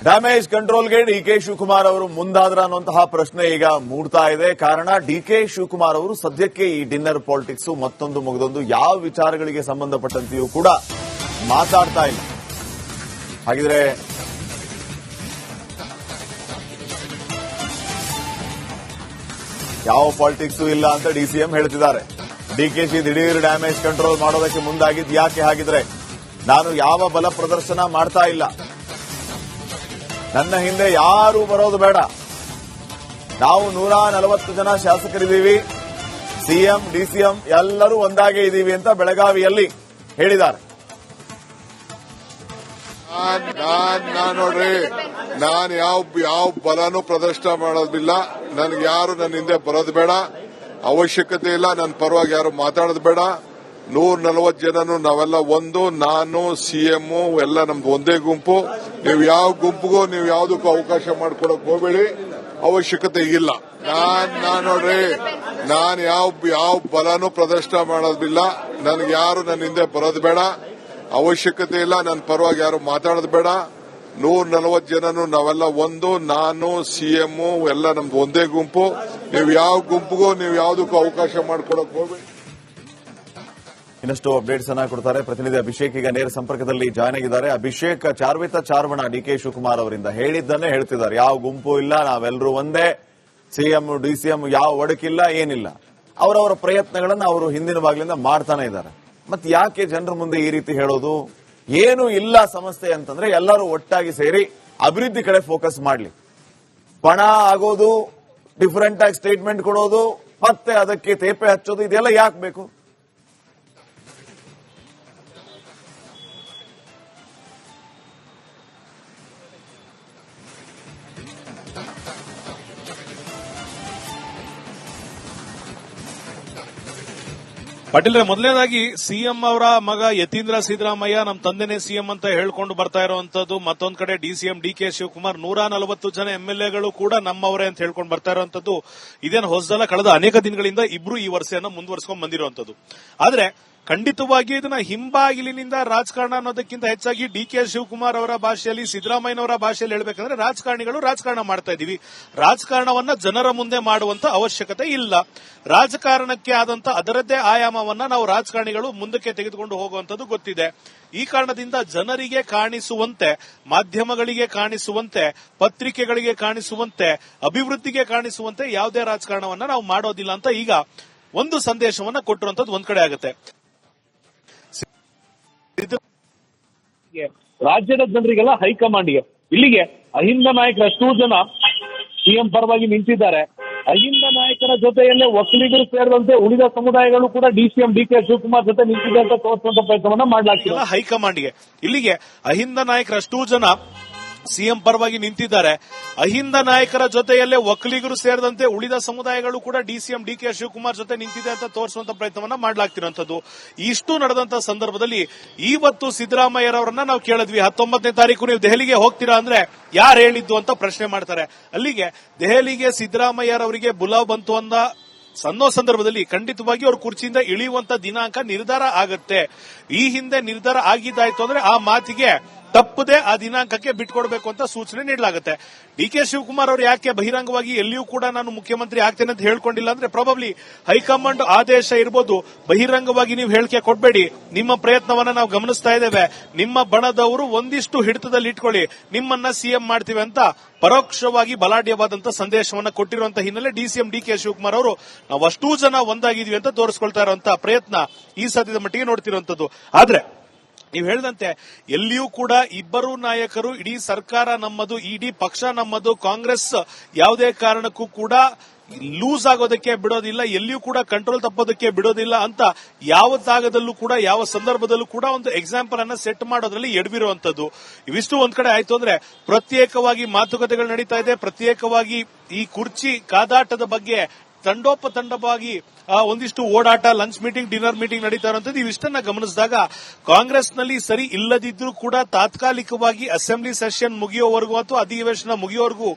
Damage ಕಂಟ್ರೋಲ್ಗೆ DK Shivakumar ಅವರು ಮುಂದಾದ್ರ ಅನ್ನುವಂತಹ ಪ್ರಶ್ನೆ ಈಗ ಮೂಡ್ತಾ ಇದೆ. ಕಾರಣ ಡಿಕೆ ಶಿವಕುಮಾರ್ ಅವರು ಸದ್ಯಕ್ಕೆ ಈ ಡಿನ್ನರ್ ಪಾಲಿಟಿಕ್ಸ್ ಮತ್ತೊಂದು ಮುಗಿದೊಂದು ಯಾವ ವಿಚಾರಗಳಿಗೆ ಸಂಬಂಧಪಟ್ಟಂತೆಯೂ ಕೂಡ ಮಾತಾಡ್ತಾ ಇಲ್ಲ. ಹಾಗಿದ್ರೆ ಯಾವ ಪಾಲಿಟಿಕ್ಸ್ ಇಲ್ಲ ಅಂತ ಡಿಸಿಎಂ ಹೇಳ್ತಿದ್ದಾರೆ. ಡಿಕೆಶಿ ದಿಢೀರ್ ಡ್ಯಾಮೇಜ್ ಕಂಟ್ರೋಲ್ ಮಾಡೋದಕ್ಕೆ ಮುಂದಾಗಿದ್ದು ಯಾಕೆ? ಹಾಗಿದ್ರೆ ನಾನು ಯಾವ ಬಲ ಪ್ರದರ್ಶನ ಮಾಡ್ತಾ ಇಲ್ಲ, ನನ್ನ ಹಿಂದೆ ಯಾರು ಬರೋದು ಬೇಡ, ನಾವು 140 ಜನ ಶಾಸಕರಿದ್ದೀವಿ, ಸಿಎಂ ಡಿಸಿಎಂ ಎಲ್ಲರೂ ಒಂದಾಗೇ ಇದ್ದೀವಿ ಅಂತ ಬೆಳಗಾವಿಯಲ್ಲಿ ಹೇಳಿದ್ದಾರೆ. ನೋಡ್ರಿ, ನಾನು ಯಾವ ಬಲನೂ ಪ್ರದರ್ಶನ ಮಾಡೋದಿಲ್ಲ. ನನ್ಗೆ ಯಾರು ನನ್ನ ಹಿಂದೆ ಬರೋದು ಬೇಡ, ಅವಶ್ಯಕತೆ ಇಲ್ಲ. ನನ್ನ ಪರವಾಗಿ ಯಾರು ಮಾತಾಡೋದು ಬೇಡ. 140 ಜನನು ನಾವೆಲ್ಲ ಒಂದು, ನಾನು ಸಿಎಂ ಎಲ್ಲ ನಮ್ದು ಒಂದೇ ಗುಂಪು. ನೀವು ಯಾವ ಗುಂಪಿಗೂ ನೀವು ಯಾವುದಕ್ಕೂ ಅವಕಾಶ ಮಾಡ್ಕೊಡಕ್ ಹೋಗಬೇಡಿ, ಅವಶ್ಯಕತೆ ಇಲ್ಲ. ನೋಡ್ರಿ, ನಾನು ಯಾವ ಬಲನೂ ಪ್ರದರ್ಶನ ಮಾಡೋದಿಲ್ಲ. ನನ್ಗೆ ಯಾರು ನನ್ನ ಹಿಂದೆ ಬರೋದು ಬೇಡ, ಅವಶ್ಯಕತೆ ಇಲ್ಲ. ನನ್ನ ಪರವಾಗಿ ಯಾರು ಮಾತಾಡೋದು ಬೇಡ. 140 ಜನನು ನಾವೆಲ್ಲ ಒಂದು, ನಾನು ಸಿಎಂ ಎಲ್ಲ ನಮ್ದು ಒಂದೇ ಗುಂಪು. ನೀವು ಯಾವ ಗುಂಪಿಗೂ ನೀವು ಯಾವುದಕ್ಕೂ ಅವಕಾಶ ಮಾಡ್ಕೊಡಕ್ ಹೋಗಬೇಡಿ. ಇನ್ನಷ್ಟು ಅಪ್ಡೇಟ್ಸ್ ಅನ್ನ ಕೊಡ್ತಾರೆ ಪ್ರತಿನಿಧಿ ಅಭಿಷೇಕ್. ಈಗ ನೇರ ಸಂಪರ್ಕದಲ್ಲಿ ಜಾಯ್ನ್ ಆಗಿದ್ದಾರೆ. ಅಭಿಷೇಕ್, ಚಾರ್ವಿತ ಚಾರ್ವಣ ಡಿಕೆ ಶಿವಕುಮಾರ್ ಅವರಿಂದ ಹೇಳಿದ್ದನ್ನೇ ಹೇಳ್ತಿದ್ದಾರೆ. ಯಾವ ಗುಂಪು ಇಲ್ಲ, ನಾವೆಲ್ಲರೂ ಒಂದೇ, ಸಿಎಂ ಡಿಸಿಎಂ ಯಾವ ಒಡಕಿಲ್ಲ, ಏನಿಲ್ಲ. ಅವರವರ ಪ್ರಯತ್ನಗಳನ್ನ ಅವರು ಹಿಂದಿನ ಭಾಗಲಿಂದ ಮಾಡ್ತಾನೆ ಇದ್ದಾರೆ. ಮತ್ತೆ ಯಾಕೆ ಜನರ ಮುಂದೆ ಈ ರೀತಿ ಹೇಳೋದು? ಏನು ಇಲ್ಲ ಸಮಸ್ಯೆ ಅಂತಂದ್ರೆ ಎಲ್ಲರೂ ಒಟ್ಟಾಗಿ ಸೇರಿ ಅಭಿವೃದ್ಧಿ ಕಡೆ ಫೋಕಸ್ ಮಾಡಲಿ. ಪಣ ಆಗೋದು, ಡಿಫರೆಂಟ್ ಆಗಿ ಸ್ಟೇಟ್ಮೆಂಟ್ ಕೊಡೋದು, ಮತ್ತೆ ಅದಕ್ಕೆ ತೇಪೆ ಹಚ್ಚೋದು, ಇದೆಲ್ಲ ಯಾಕೆ ಬೇಕು? ಪಾಟೀಲ್, ಮೊದಲನೇದಾಗಿ ಸಿಎಂ ಅವರ ಮಗ ಯತೀಂದ್ರ ಸಿದ್ದರಾಮಯ್ಯ ನಮ್ಮ ತಂದೆನೇ ಸಿಎಂ ಅಂತ ಹೇಳ್ಕೊಂಡು ಬರ್ತಾ ಇರುವಂತದ್ದು, ಮತ್ತೊಂದ್ ಕಡೆ ಡಿಸಿಎಂ ಡಿಕೆ ಶಿವಕುಮಾರ್ 140 ಜನ ಎಂಎಲ್ಎಗಳು ಕೂಡ ನಮ್ಮವರೇ ಅಂತ ಹೇಳ್ಕೊಂಡು ಬರ್ತಾ ಇರುವಂತದ್ದು ಇದೇನು ಹೊಸದಲ್ಲ. ಕಳೆದ ಅನೇಕ ದಿನಗಳಿಂದ ಇಬ್ರು ಈ ವರ್ಷವನ್ನು ಮುಂದುವರಿಸಿಕೊಂಡು ಬಂದಿರುವಂತದ್ದು. ಆದ್ರೆ ಖಂಡಿತವಾಗಿ ಇದನ್ನ ಹಿಂಬಾಗಿಲಿನಿಂದ ರಾಜಕಾರಣ ಅನ್ನೋದಕ್ಕಿಂತ ಹೆಚ್ಚಾಗಿ ಡಿಕೆ ಶಿವಕುಮಾರ್ ಅವರ ಭಾಷೆಯಲ್ಲಿ, ಸಿದ್ದರಾಮಯ್ಯನವರ ಭಾಷೆಯಲ್ಲಿ ಹೇಳಬೇಕಂದ್ರೆ ರಾಜಕಾರಣಿಗಳು ರಾಜಕಾರಣ ಮಾಡ್ತಾ ಇದೀವಿ, ರಾಜಕಾರಣವನ್ನ ಜನರ ಮುಂದೆ ಮಾಡುವಂತ ಅವಶ್ಯಕತೆ ಇಲ್ಲ. ರಾಜಕಾರಣಕ್ಕೆ ಆದಂತ ಅದರದ್ದೇ ಆಯಾಮವನ್ನ ನಾವು ರಾಜಕಾರಣಿಗಳು ಮುಂದಕ್ಕೆ ತೆಗೆದುಕೊಂಡು ಹೋಗುವಂತದ್ದು ಗೊತ್ತಿದೆ. ಈ ಕಾರಣದಿಂದ ಜನರಿಗೆ ಕಾಣಿಸುವಂತೆ, ಮಾಧ್ಯಮಗಳಿಗೆ ಕಾಣಿಸುವಂತೆ, ಪತ್ರಿಕೆಗಳಿಗೆ ಕಾಣಿಸುವಂತೆ, ಅಭಿವೃದ್ಧಿಗೆ ಕಾಣಿಸುವಂತೆ ಯಾವುದೇ ರಾಜಕಾರಣವನ್ನ ನಾವು ಮಾಡೋದಿಲ್ಲ ಅಂತ ಈಗ ಒಂದು ಸಂದೇಶವನ್ನ ಕೊಟ್ಟಿರುವಂತದ್ದು ಒಂದ್ ಕಡೆ ಆಗುತ್ತೆ. ರಾಜ್ಯದ ಜನರಿಗೆಲ್ಲ ಹೈಕಮಾಂಡ್ಗೆ, ಇಲ್ಲಿಗೆ ಅಹಿಂದ ನಾಯಕರು ಅಷ್ಟೂ ಜನ ಸಿಎಂ ಪರವಾಗಿ ನಿಂತಿದ್ದಾರೆ. ಅಹಿಂದ ನಾಯಕರ ಜೊತೆಯಲ್ಲೇ ಒಕ್ಕಲಿಗರು ಸೇರಿದಂತೆ ಉಳಿದ ಸಮುದಾಯಗಳು ಕೂಡ ಡಿಸಿಎಂ ಡಿಕೆ ಶಿವಕುಮಾರ್ ಜೊತೆ ನಿಂತಿದೆ ಅಂತ ತೋರಿಸುವಂತ ಪ್ರಯತ್ನವನ್ನ ಮಾಡಲಾಗ್ತಿದೆ. ಹೈಕಮಾಂಡ್ಗೆ ಇಲ್ಲಿಗೆ ಅಹಿಂದ ನಾಯಕರು ಅಷ್ಟೂ ಜನ ಸಿಎಂ ಪರವಾಗಿ ನಿಂತಿದ್ದಾರೆ. ಅಹಿಂದ ನಾಯಕರ ಜೊತೆಯಲ್ಲೇ ಒಕ್ಕಲಿಗರು ಸೇರಿದಂತೆ ಉಳಿದ ಸಮುದಾಯಗಳು ಕೂಡ ಡಿಸಿಎಂ ಡಿಕೆ ಶಿವಕುಮಾರ್ ಜೊತೆ ನಿಂತಿದೆ ಅಂತ ತೋರಿಸುವಂತ ಪ್ರಯತ್ನವನ್ನ ಮಾಡಲಾಗ್ತಿರುವಂತದ್ದು. ಇಷ್ಟು ನಡೆದಂತ ಸಂದರ್ಭದಲ್ಲಿ ಇವತ್ತು ಸಿದ್ದರಾಮಯ್ಯರವರನ್ನ ನಾವು ಕೇಳಿದ್ವಿ, 19ನೇ ತಾರೀಕು ನೀವು ದೆಹಲಿಗೆ ಹೋಗ್ತೀರಾ ಅಂದ್ರೆ ಯಾರು ಹೇಳಿದ್ದು ಅಂತ ಪ್ರಶ್ನೆ ಮಾಡ್ತಾರೆ. ಅಲ್ಲಿಗೆ ದೆಹಲಿಗೆ ಸಿದ್ದರಾಮಯ್ಯರವರಿಗೆ ಬುಲಾವ್ ಬಂತು ಅನ್ನೋ ಸಂದರ್ಭದಲ್ಲಿ ಖಂಡಿತವಾಗಿ ಅವರು ಕುರ್ಚಿಯಿಂದ ಇಳಿಯುವಂತ ದಿನಾಂಕ ನಿರ್ಧಾರ ಆಗತ್ತೆ. ಈ ಹಿಂದೆ ನಿರ್ಧಾರ ಆಗಿದ್ದಾಯ್ತು ಅಂದ್ರೆ ಆ ಮಾತಿಗೆ ತಪ್ಪದೆ ಆ ದಿನಾಂಕಕ್ಕೆ ಬಿಟ್ಕೊಡ್ಬೇಕು ಅಂತ ಸೂಚನೆ ನೀಡಲಾಗುತ್ತೆ. ಡಿಕೆ ಶಿವಕುಮಾರ್ ಅವರು ಯಾಕೆ ಬಹಿರಂಗವಾಗಿ ಎಲ್ಲಿಯೂ ಕೂಡ ನಾನು ಮುಖ್ಯಮಂತ್ರಿ ಆಗ್ತೇನೆ ಅಂತ ಹೇಳ್ಕೊಂಡಿಲ್ಲ ಅಂದ್ರೆ ಪ್ರಾಬಬ್ಲಿ ಹೈಕಮಾಂಡ್ ಆದೇಶ ಇರಬಹುದು, ಬಹಿರಂಗವಾಗಿ ನೀವು ಹೇಳಿಕೆ ಕೊಡಬೇಡಿ, ನಿಮ್ಮ ಪ್ರಯತ್ನವನ್ನ ನಾವು ಗಮನಿಸ್ತಾ ಇದ್ದೇವೆ, ನಿಮ್ಮ ಬಣದವರು ಒಂದಿಷ್ಟು ಹಿಡಿತದಲ್ಲಿ ಇಟ್ಕೊಳ್ಳಿ, ನಿಮ್ಮನ್ನ ಸಿಎಂ ಮಾಡ್ತೀವಿ ಅಂತ ಪರೋಕ್ಷವಾಗಿ ಬಲಾಢ್ಯವಾದಂತ ಸಂದೇಶವನ್ನ ಕೊಟ್ಟಿರುವಂತಹ ಹಿನ್ನೆಲೆ ಡಿಸಿಎಂ ಡಿಕೆ ಶಿವಕುಮಾರ್ ಅವರು ನಾವು ಅಷ್ಟೂ ಜನ ಒಂದಾಗಿದ್ವಿ ಅಂತ ತೋರಿಸ್ಕೊಳ್ತಾ ಇರುವಂತಹ ಪ್ರಯತ್ನ ಈ ಸದ್ಯದ ಮಟ್ಟಿಗೆ ನೋಡ್ತಿರುವಂತದ್ದು. ಆದ್ರೆ ನೀವು ಹೇಳಿದಂತೆ ಎಲ್ಲಿಯೂ ಕೂಡ ಇಬ್ಬರು ನಾಯಕರು, ಇಡೀ ಸರ್ಕಾರ ನಮ್ಮದು, ಇಡೀ ಪಕ್ಷ ನಮ್ಮದು, ಕಾಂಗ್ರೆಸ್ ಯಾವುದೇ ಕಾರಣಕ್ಕೂ ಕೂಡ ಲೂಸ್ ಆಗೋದಕ್ಕೆ ಬಿಡೋದಿಲ್ಲ, ಎಲ್ಲಿಯೂ ಕೂಡ ಕಂಟ್ರೋಲ್ ತಪ್ಪೋದಕ್ಕೆ ಬಿಡೋದಿಲ್ಲ ಅಂತ ಯಾವ ಜಾಗದಲ್ಲೂ ಕೂಡ, ಯಾವ ಸಂದರ್ಭದಲ್ಲೂ ಕೂಡ ಒಂದು ಎಕ್ಸಾಂಪಲ್ ಅನ್ನ ಸೆಟ್ ಮಾಡೋದ್ರಲ್ಲಿ ಎಡವಿರುವಂತದ್ದು. ಇವಿಷ್ಟು ಒಂದ್ ಕಡೆ ಆಯ್ತು ಅಂದ್ರೆ ಪ್ರತ್ಯೇಕವಾಗಿ ಮಾತುಕತೆಗಳು ನಡೀತಾ ಇದೆ, ಪ್ರತ್ಯೇಕವಾಗಿ ಈ ಕುರ್ಚಿ ಕಾದಾಟದ ಬಗ್ಗೆ ತಂಡೋಪತಂಡವಾಗಿ ಒಂದಿಷ್ಟು ಓಡಾಟ, ಲಂಚ್ ಮೀಟಿಂಗ್, ಡಿನ್ನರ್ ಮೀಟಿಂಗ್ ನಡೀತಾ ಇರುವಂತದ್ದು. ಇವಿಷ್ಟನ್ನ ಗಮನಿಸಿದಾಗ ಕಾಂಗ್ರೆಸ್ನಲ್ಲಿ ಸರಿ ಇಲ್ಲದಿದ್ರೂ ಕೂಡ ತಾತ್ಕಾಲಿಕವಾಗಿ ಅಸೆಂಬ್ಲಿ ಸೆಷನ್ ಮುಗಿಯೋವರೆಗೂ ಅಥವಾ ಅಧಿವೇಶನ ಮುಗಿಯೋವರೆಗೂ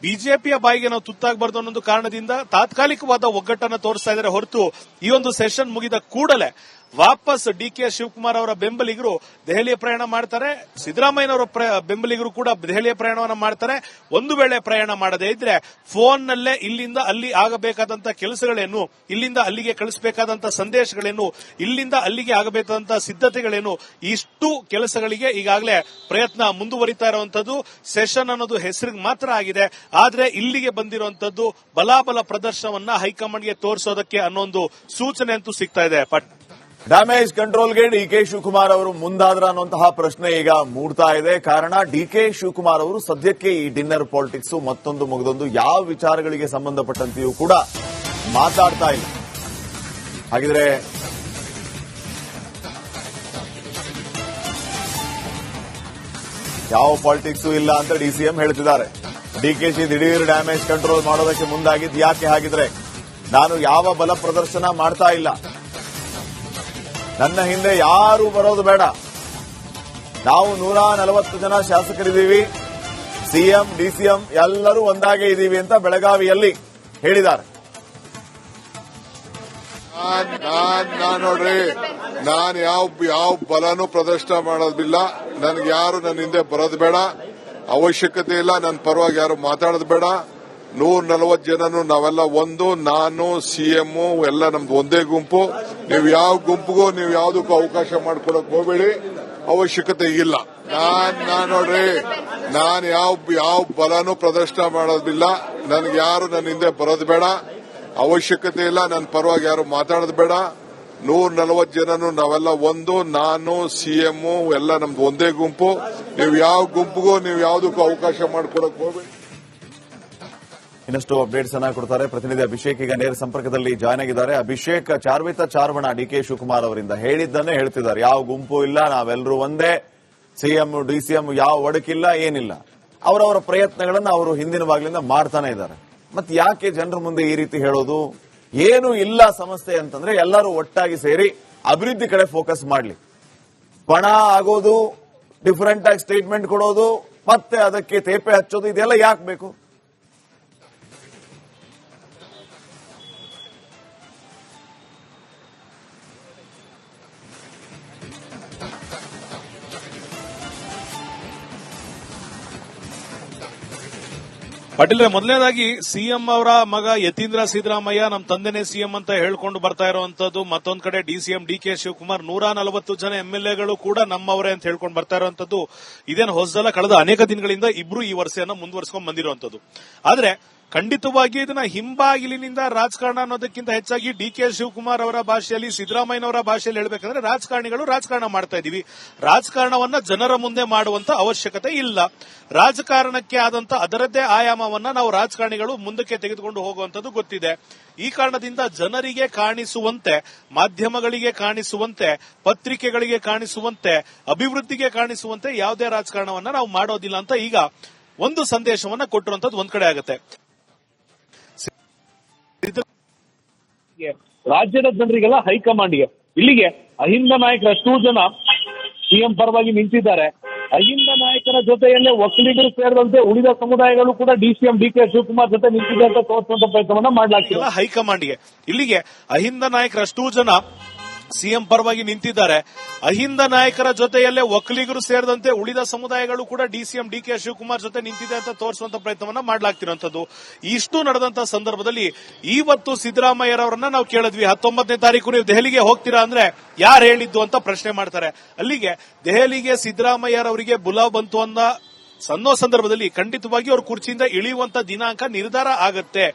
ಬಿಜೆಪಿಯ ಬಾಯಿಗೆ ನಾವು ತುತ್ತಾಗಬಾರದು ಅನ್ನೋ ಕಾರಣದಿಂದ ತಾತ್ಕಾಲಿಕವಾದ ಒಗ್ಗಟ್ಟನ್ನು ತೋರಿಸ್ತಾ ಇದ್ದಾರೆ ಹೊರತು ಈ ಒಂದು ಸೆಷನ್ ಮುಗಿದ ಕೂಡಲೇ ವಾಪಸ್ ಡಿಕೆ ಶಿವಕುಮಾರ್ ಅವರ ಬೆಂಬಲಿಗರು ದೆಹಲಿಯ ಪ್ರಯಾಣ ಮಾಡ್ತಾರೆ, ಸಿದ್ದರಾಮಯ್ಯನವರ ಬೆಂಬಲಿಗರು ಕೂಡ ದೆಹಲಿಯ ಪ್ರಯಾಣವನ್ನು ಮಾಡ್ತಾರೆ. ಒಂದು ವೇಳೆ ಪ್ರಯಾಣ ಮಾಡದೇ ಇದ್ರೆ ಫೋನ್ನಲ್ಲೇ ಇಲ್ಲಿಂದ ಅಲ್ಲಿ ಆಗಬೇಕಾದಂತ ಕೆಲಸಗಳೇನು, ಇಲ್ಲಿಂದ ಅಲ್ಲಿಗೆ ಕಳಿಸಬೇಕಾದಂತ ಸಂದೇಶಗಳೇನು, ಇಲ್ಲಿಂದ ಅಲ್ಲಿಗೆ ಆಗಬೇಕಾದಂತಹ ಸಿದ್ಧತೆಗಳೇನು, ಇಷ್ಟು ಕೆಲಸಗಳಿಗೆ ಈಗಾಗಲೇ ಪ್ರಯತ್ನ ಮುಂದುವರಿತಾ ಇರುವಂತದ್ದು. ಸೆಷನ್ ಅನ್ನೋದು ಹೆಸರಿಗೆ ಮಾತ್ರ ಆಗಿದೆ, ಆದ್ರೆ ಇಲ್ಲಿಗೆ ಬಂದಿರುವಂತದ್ದು ಬಲಾಬಲ ಪ್ರದರ್ಶನವನ್ನ ಹೈಕಮಾಂಡ್ಗೆ ತೋರಿಸೋದಕ್ಕೆ ಅನ್ನೋ ಒಂದು ಸೂಚನೆ ಅಂತೂ ಸಿಗ್ತಾ ಇದೆ. ಡ್ಯಾಮೇಜ್ ಕಂಟ್ರೋಲ್ಗೆ ಡಿಕೆ ಶಿವಕುಮಾರ್ ಅವರು ಮುಂದಾದ್ರ ಅನ್ನುವಂತಹ ಪ್ರಶ್ನೆ ಈಗ ಮೂಡ್ತಾ ಇದೆ. ಕಾರಣ ಡಿಕೆ ಶಿವಕುಮಾರ್ ಅವರು ಸದ್ಯಕ್ಕೆ ಈ ಡಿನ್ನರ್ ಪಾಲಿಟಿಕ್ಸ್ ಮತ್ತೊಂದು ಮುಗಿದೊಂದು ಯಾವ ವಿಚಾರಗಳಿಗೆ ಸಂಬಂಧಪಟ್ಟಂತೆಯೂ ಕೂಡ ಮಾತಾಡ್ತಾ ಇಲ್ಲ. ಹಾಗಿದ್ರೆ ಯಾವ ಪಾಲಿಟಿಕ್ಸ್ ಇಲ್ಲ ಅಂತ ಡಿಸಿಎಂ ಹೇಳ್ತಿದ್ದಾರೆ. ಡಿಕೆಶಿ ದಿಢೀರ್ ಡ್ಯಾಮೇಜ್ ಕಂಟ್ರೋಲ್ ಮಾಡೋದಕ್ಕೆ ಮುಂದಾಗಿದ್ದು ಯಾಕೆ? ಹಾಗಿದ್ರೆ ನಾನು ಯಾವ ಬಲ ಪ್ರದರ್ಶನ ಮಾಡ್ತಾ ಇಲ್ಲ, ನನ್ನ ಹಿಂದೆ ಯಾರು ಬರೋದು ಬೇಡ, ನಾವು 140 ಜನ ಶಾಸಕರಿದ್ದೀವಿ, ಸಿಎಂ ಡಿಸಿಎಂ ಎಲ್ಲರೂ ಒಂದಾಗೆ ಇದ್ದೀವಿ ಅಂತ ಬೆಳಗಾವಿಯಲ್ಲಿ ಹೇಳಿದ್ದಾರೆ. ನೋಡ್ರಿ, ನಾನು ಯಾವ ಬಲನೂ ಪ್ರದರ್ಶನ ಮಾಡೋದಿಲ್ಲ, ನನ್ಗೆ ಯಾರು ನನ್ನ ಹಿಂದೆ ಬರೋದು ಬೇಡ, ಅವಶ್ಯಕತೆ ಇಲ್ಲ, ನನ್ನ ಪರವಾಗಿ ಯಾರು ಮಾತಾಡೋದು ಬೇಡ. 140 ಜನನು ನಾವೆಲ್ಲ ಒಂದು, ನಾನು ಸಿಎಂ ಎಲ್ಲ ನಮ್ದು ಒಂದೇ ಗುಂಪು. ನೀವು ಯಾವ ಗುಂಪಿಗೂ ನೀವು ಯಾವುದಕ್ಕೂ ಅವಕಾಶ ಮಾಡ್ಕೊಡಕ್ ಹೋಗಬೇಡಿ, ಅವಶ್ಯಕತೆ ಇಲ್ಲ. ನೋಡ್ರಿ, ನಾನು ಯಾವ ಬಲನೂ ಪ್ರದರ್ಶನ ಮಾಡೋದಿಲ್ಲ, ನನ್ಗೆ ಯಾರು ನನ್ನ ಹಿಂದೆ ಬರೋದು ಬೇಡ, ಅವಶ್ಯಕತೆ ಇಲ್ಲ, ನನ್ನ ಪರವಾಗಿ ಯಾರು ಮಾತಾಡೋದು ಬೇಡ. 140 ಜನನು ನಾವೆಲ್ಲ ಒಂದು, ನಾನು ಸಿಎಂ ಎಲ್ಲ ನಮ್ದು ಒಂದೇ ಗುಂಪು. ನೀವು ಯಾವ ಗುಂಪಿಗೂ ನೀವು ಯಾವುದಕ್ಕೂ ಅವಕಾಶ ಮಾಡ್ಕೊಡಕ್ ಹೋಗಬೇಡಿ. ಇನ್ನಷ್ಟು ಅಪ್ಡೇಟ್ಸ್ ಅನ್ನ ಕೊಡ್ತಾರೆ ಪ್ರತಿನಿಧಿ ಅಭಿಷೇಕ್. ಈಗ ನೇರ ಸಂಪರ್ಕದಲ್ಲಿ ಜಾಯ್ನ್ ಆಗಿದ್ದಾರೆ. ಅಭಿಷೇಕ್, ಚಾರ್ವಿತ ಚಾರ್ವಣ ಡಿಕೆ ಶಿವಕುಮಾರ್ ಅವರಿಂದ ಹೇಳಿದ್ದನ್ನೇ ಹೇಳ್ತಿದ್ದಾರೆ. ಯಾವ ಗುಂಪು ಇಲ್ಲ, ನಾವೆಲ್ಲರೂ ಒಂದೇ, ಸಿಎಂ ಡಿಸಿಎಂ ಯಾವ ಒಡಕಿಲ್ಲ, ಏನಿಲ್ಲ. ಅವರವರ ಪ್ರಯತ್ನಗಳನ್ನ ಅವರು ಹಿಂದಿನ ಬಾಗಿಲಿಂದ ಮಾಡ್ತಾನೆ ಇದ್ದಾರೆ. ಮತ್ತೆ ಯಾಕೆ ಜನರ ಮುಂದೆ ಈ ರೀತಿ ಹೇಳೋದು? ಏನು ಇಲ್ಲ ಸಮಸ್ಯೆ ಅಂತಂದ್ರೆ ಎಲ್ಲರೂ ಒಟ್ಟಾಗಿ ಸೇರಿ ಅಭಿವೃದ್ಧಿ ಕಡೆ ಫೋಕಸ್ ಮಾಡ್ಲಿ. ಪಣ ಆಗೋದು, ಡಿಫರೆಂಟ್ ಆಗಿ ಸ್ಟೇಟ್ಮೆಂಟ್ ಕೊಡೋದು, ಮತ್ತೆ ಅದಕ್ಕೆ ತೇಪೆ ಹಚ್ಚೋದು, ಇದೆಲ್ಲ ಯಾಕೆ ಬೇಕು? ಪಾಟೀಲ್, ಮೊದಲನೇದಾಗಿ ಸಿಎಂ ಅವರ ಮಗ ಯತೀಂದ್ರ ಸಿದ್ದರಾಮಯ್ಯ ನಮ್ಮ ತಂದೆನೇ ಸಿಎಂ ಅಂತ ಹೇಳ್ಕೊಂಡು ಬರ್ತಾ ಇರುವಂತದ್ದು, ಮತ್ತೊಂದ್ ಕಡೆ ಡಿಸಿಎಂ ಡಿಕೆ ಶಿವಕುಮಾರ್ 140 ಜನ ಎಂಎಲ್ಎಗಳು ಕೂಡ ನಮ್ಮವರೇ ಅಂತ ಹೇಳ್ಕೊಂಡು ಬರ್ತಾ ಇರುವಂತದ್ದು ಇದೇನು ಹೊಸದಲ್ಲ. ಕಳೆದ ಅನೇಕ ದಿನಗಳಿಂದ ಇಬ್ರು ಈ ವರ್ಷವನ್ನು ಮುಂದುವರಿಸಿಕೊಂಡು ಬಂದಿರುವಂತದ್ದು. ಆದ್ರೆ ಖಂಡಿತವಾಗಿ ಇದನ್ನ ಹಿಂಬಾಗಿಲಿನಿಂದ ರಾಜಕಾರಣ ಅನ್ನೋದಕ್ಕಿಂತ ಹೆಚ್ಚಾಗಿ ಡಿಕೆ ಶಿವಕುಮಾರ್ ಅವರ ಭಾಷೆಯಲ್ಲಿ, ಸಿದ್ದರಾಮಯ್ಯನವರ ಭಾಷೆಯಲ್ಲಿ ಹೇಳಬೇಕಂದ್ರೆ ರಾಜಕಾರಣಿಗಳು ರಾಜಕಾರಣ ಮಾಡ್ತಾ ಇದೀವಿ, ರಾಜಕಾರಣವನ್ನ ಜನರ ಮುಂದೆ ಮಾಡುವಂತ ಅವಶ್ಯಕತೆ ಇಲ್ಲ. ರಾಜಕಾರಣಕ್ಕೆ ಆದಂತ ಅದರದ್ದೇ ಆಯಾಮವನ್ನ ನಾವು ರಾಜಕಾರಣಿಗಳು ಮುಂದಕ್ಕೆ ತೆಗೆದುಕೊಂಡು ಹೋಗುವಂತದ್ದು ಗೊತ್ತಿದೆ. ಈ ಕಾರಣದಿಂದ ಜನರಿಗೆ ಕಾಣಿಸುವಂತೆ, ಮಾಧ್ಯಮಗಳಿಗೆ ಕಾಣಿಸುವಂತೆ, ಪತ್ರಿಕೆಗಳಿಗೆ ಕಾಣಿಸುವಂತೆ, ಅಭಿವೃದ್ಧಿಗೆ ಕಾಣಿಸುವಂತೆ ಯಾವುದೇ ರಾಜಕಾರಣವನ್ನ ನಾವು ಮಾಡೋದಿಲ್ಲ ಅಂತ ಈಗ ಒಂದು ಸಂದೇಶವನ್ನ ಕೊಟ್ಟಿರುವಂತದ್ದು ಒಂದ್ ಕಡೆ ಆಗುತ್ತೆ. ರಾಜ್ಯದ ಜನರಿಗೆಲ್ಲ ಹೈಕಮಾಂಡ್ಗೆ, ಇಲ್ಲಿಗೆ ಅಹಿಂದ ನಾಯಕರಷ್ಟು ಜನ ಸಿಎಂ ಪರವಾಗಿ ನಿಂತಿದ್ದಾರೆ. ಅಹಿಂದ ನಾಯಕರ ಜೊತೆಯಲ್ಲೇ ಒಕ್ಕಲಿಗರು ಸೇರಿದಂತೆ ಉಳಿದ ಸಮುದಾಯಗಳು ಕೂಡ ಡಿಸಿಎಂ ಡಿಕೆ ಶಿವಕುಮಾರ್ ಜೊತೆ ನಿಂತಿದೆ ಅಂತ ತೋರಿಸುವಂತ ಪ್ರಯತ್ನವನ್ನ ಮಾಡಲಾಗ್ತಿದೆ ಹೈಕಮಾಂಡ್ಗೆ. ಇಲ್ಲಿಗೆ ಅಹಿಂದ ನಾಯಕರಷ್ಟು ಜನ ಸಿಎಂ ಪರವಾಗಿ ನಿಂತಿದ್ದಾರೆ. ಅಹಿಂದ ನಾಯಕರ ಜೊತೆಯಲ್ಲೇ ಒಕ್ಕಲಿಗರು ಸೇರಿದಂತೆ ಉಳಿದ ಸಮುದಾಯಗಳು ಕೂಡ ಡಿಸಿಎಂ ಡಿಕೆ ಶಿವಕುಮಾರ್ ಜೊತೆ ನಿಂತಿದೆ ಅಂತ ತೋರಿಸುವಂತ ಪ್ರಯತ್ನವನ್ನ ಮಾಡಲಾಗ್ತಿರುವಂತದ್ದು. ಇಷ್ಟು ನಡೆದಂತ ಸಂದರ್ಭದಲ್ಲಿ ಇವತ್ತು ಸಿದ್ದರಾಮಯ್ಯರವರನ್ನ ನಾವು ಕೇಳಿದ್ವಿ, 19ನೇ ತಾರೀಕು ನೀವು ದೆಹಲಿಗೆ ಹೋಗ್ತೀರಾ ಅಂದ್ರೆ ಯಾರು ಹೇಳಿದ್ದು ಅಂತ ಪ್ರಶ್ನೆ ಮಾಡ್ತಾರೆ. ಅಲ್ಲಿಗೆ ದೆಹಲಿಗೆ ಸಿದ್ದರಾಮಯ್ಯರವರಿಗೆ ಬುಲಾವ್ ಬಂತು ಅನ್ನೋ ಸಂದರ್ಭದಲ್ಲಿ ಖಂಡಿತವಾಗಿ ಅವರು ಕುರ್ಚಿಯಿಂದ ಇಳಿಯುವಂತ ದಿನಾಂಕ ನಿರ್ಧಾರ ಆಗತ್ತೆ.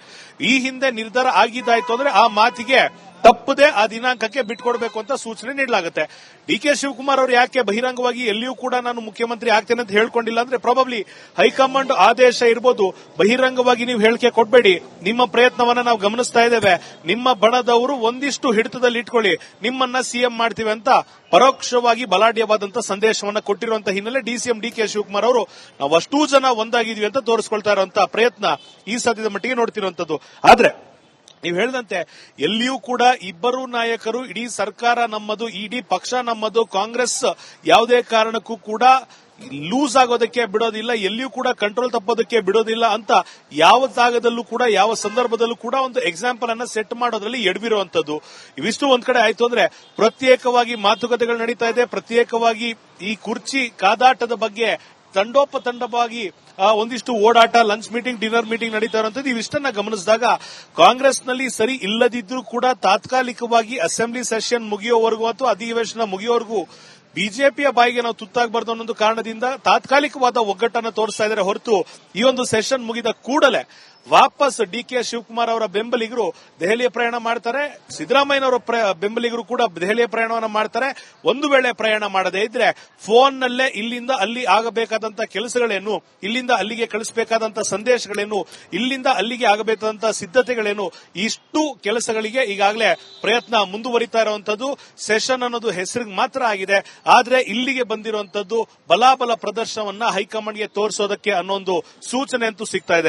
ಈ ಹಿಂದೆ ನಿರ್ಧಾರ ಆಗಿದ್ದಾಯ್ತು ಅಂದ್ರೆ ಆ ಮಾತಿಗೆ ತಪ್ಪದೆ ಆ ದಿನಾಂಕಕ್ಕೆ ಬಿಟ್ಕೊಡ್ಬೇಕು ಅಂತ ಸೂಚನೆ ನೀಡಲಾಗುತ್ತೆ. ಡಿಕೆ ಶಿವಕುಮಾರ್ ಅವರು ಯಾಕೆ ಬಹಿರಂಗವಾಗಿ ಎಲ್ಲಿಯೂ ಕೂಡ ನಾನು ಮುಖ್ಯಮಂತ್ರಿ ಆಗ್ತೇನೆ ಅಂತ ಹೇಳ್ಕೊಂಡಿಲ್ಲ ಅಂದ್ರೆ ಪ್ರಾಬಬ್ಲಿ ಹೈಕಮಾಂಡ್ ಆದೇಶ ಇರಬಹುದು, ಬಹಿರಂಗವಾಗಿ ನೀವು ಹೇಳಿಕೆ ಕೊಡಬೇಡಿ, ನಿಮ್ಮ ಪ್ರಯತ್ನವನ್ನ ನಾವು ಗಮನಿಸ್ತಾ ಇದ್ದೇವೆ, ನಿಮ್ಮ ಬಣದವರು ಒಂದಿಷ್ಟು ಹಿಡಿತದಲ್ಲಿ ಇಟ್ಕೊಳ್ಳಿ, ನಿಮ್ಮನ್ನ ಸಿಎಂ ಮಾಡ್ತೀವಿ ಅಂತ ಪರೋಕ್ಷವಾಗಿ ಬಲಾಢ್ಯವಾದಂತ ಸಂದೇಶವನ್ನ ಕೊಟ್ಟಿರುವಂತಹ ಹಿನ್ನೆಲೆ ಡಿಸಿಎಂ ಡಿಕೆ ಶಿವಕುಮಾರ್ ಅವರು ನಾವು ಅಷ್ಟೂ ಜನ ಒಂದಾಗಿದ್ವಿ ಅಂತ ತೋರಿಸ್ಕೊಳ್ತಾ ಇರುವಂತಹ ಪ್ರಯತ್ನ ಈ ಸದ್ಯದ ಮಟ್ಟಿಗೆ ನೋಡ್ತಿರುವಂತದ್ದು. ಆದ್ರೆ ನೀವು ಹೇಳಿದಂತೆ ಎಲ್ಲಿಯೂ ಕೂಡ ಇಬ್ಬರು ನಾಯಕರು, ಇಡೀ ಸರ್ಕಾರ ನಮ್ಮದು, ಇಡೀ ಪಕ್ಷ ನಮ್ಮದು, ಕಾಂಗ್ರೆಸ್ ಯಾವುದೇ ಕಾರಣಕ್ಕೂ ಕೂಡ ಲೂಸ್ ಆಗೋದಕ್ಕೆ ಬಿಡೋದಿಲ್ಲ, ಎಲ್ಲಿಯೂ ಕೂಡ ಕಂಟ್ರೋಲ್ ತಪ್ಪೋದಕ್ಕೆ ಬಿಡೋದಿಲ್ಲ ಅಂತ ಯಾವ ಜಾಗದಲ್ಲೂ ಕೂಡ ಯಾವ ಸಂದರ್ಭದಲ್ಲೂ ಕೂಡ ಒಂದು ಎಕ್ಸಾಂಪಲ್ ಅನ್ನ ಸೆಟ್ ಮಾಡೋದ್ರಲ್ಲಿ ಎಡವಿರುವಂತದ್ದು. ಇವಿಷ್ಟು ಒಂದ್ ಕಡೆ ಆಯ್ತು ಅಂದ್ರೆ ಪ್ರತ್ಯೇಕವಾಗಿ ಮಾತುಕತೆಗಳು ನಡೀತಾ ಇದೆ, ಪ್ರತ್ಯೇಕವಾಗಿ ಈ ಕುರ್ಚಿ ಕಾದಾಟದ ಬಗ್ಗೆ ತಂಡೋಪತಂಡವಾಗಿ ಒಂದಿಷ್ಟು ಓಡಾಟ, ಲಂಚ್ ಮೀಟಿಂಗ್, ಡಿನ್ನರ್ ಮೀಟಿಂಗ್ ನಡೀತಾ ಇರುವಂತದ್ದು. ಇವಿಷ್ಟನ್ನ ಗಮನಿಸಿದಾಗ ಕಾಂಗ್ರೆಸ್ನಲ್ಲಿ ಸರಿ ಇಲ್ಲದಿದ್ರೂ ಕೂಡ ತಾತ್ಕಾಲಿಕವಾಗಿ ಅಸೆಂಬ್ಲಿ ಸೆಷನ್ ಮುಗಿಯೋವರೆಗೂ ಅಥವಾ ಅಧಿವೇಶನ ಮುಗಿಯೋವರೆಗೂ ಬಿಜೆಪಿಯ ಬಾಯಿಗೆ ನಾವು ತುತ್ತಾಗಬಾರ್ದು ಅನ್ನೋ ಕಾರಣದಿಂದ ತಾತ್ಕಾಲಿಕವಾದ ಒಗ್ಗಟ್ಟನ್ನು ತೋರಿಸ್ತಾ ಇದ್ದಾರೆ ಹೊರತು ಈ ಒಂದು ಸೆಷನ್ ಮುಗಿದ ಕೂಡಲೇ ವಾಪಸ್ ಡಿಕೆ ಶಿವಕುಮಾರ್ ಅವರ ಬೆಂಬಲಿಗರು ದೆಹಲಿಯ ಪ್ರಯಾಣ ಮಾಡ್ತಾರೆ, ಸಿದ್ದರಾಮಯ್ಯನವರ ಬೆಂಬಲಿಗರು ಕೂಡ ದೆಹಲಿಯ ಪ್ರಯಾಣವನ್ನು ಮಾಡ್ತಾರೆ. ಒಂದು ವೇಳೆ ಪ್ರಯಾಣ ಮಾಡದೇ ಇದ್ರೆ ಫೋನ್ನಲ್ಲೇ ಇಲ್ಲಿಂದ ಅಲ್ಲಿ ಆಗಬೇಕಾದಂತಹ ಕೆಲಸಗಳೇನು, ಇಲ್ಲಿಂದ ಅಲ್ಲಿಗೆ ಕಳಿಸಬೇಕಾದಂತಹ ಸಂದೇಶಗಳೇನು, ಇಲ್ಲಿಂದ ಅಲ್ಲಿಗೆ ಆಗಬೇಕಾದಂತಹ ಸಿದ್ಧತೆಗಳೇನು, ಇಷ್ಟು ಕೆಲಸಗಳಿಗೆ ಈಗಾಗಲೇ ಪ್ರಯತ್ನ ಮುಂದುವರಿತಾ ಇರುವಂತದ್ದು. ಸೆಷನ್ ಅನ್ನೋದು ಹೆಸರಿಗೆ ಮಾತ್ರ ಆಗಿದೆ, ಆದ್ರೆ ಇಲ್ಲಿಗೆ ಬಂದಿರುವಂತದ್ದು ಬಲಾಬಲ ಪ್ರದರ್ಶನವನ್ನ ಹೈಕಮಾಂಡ್ಗೆ ತೋರಿಸೋದಕ್ಕೆ ಅನ್ನೋ ಒಂದು ಸೂಚನೆ ಅಂತೂ ಸಿಗ್ತಾ ಇದೆ.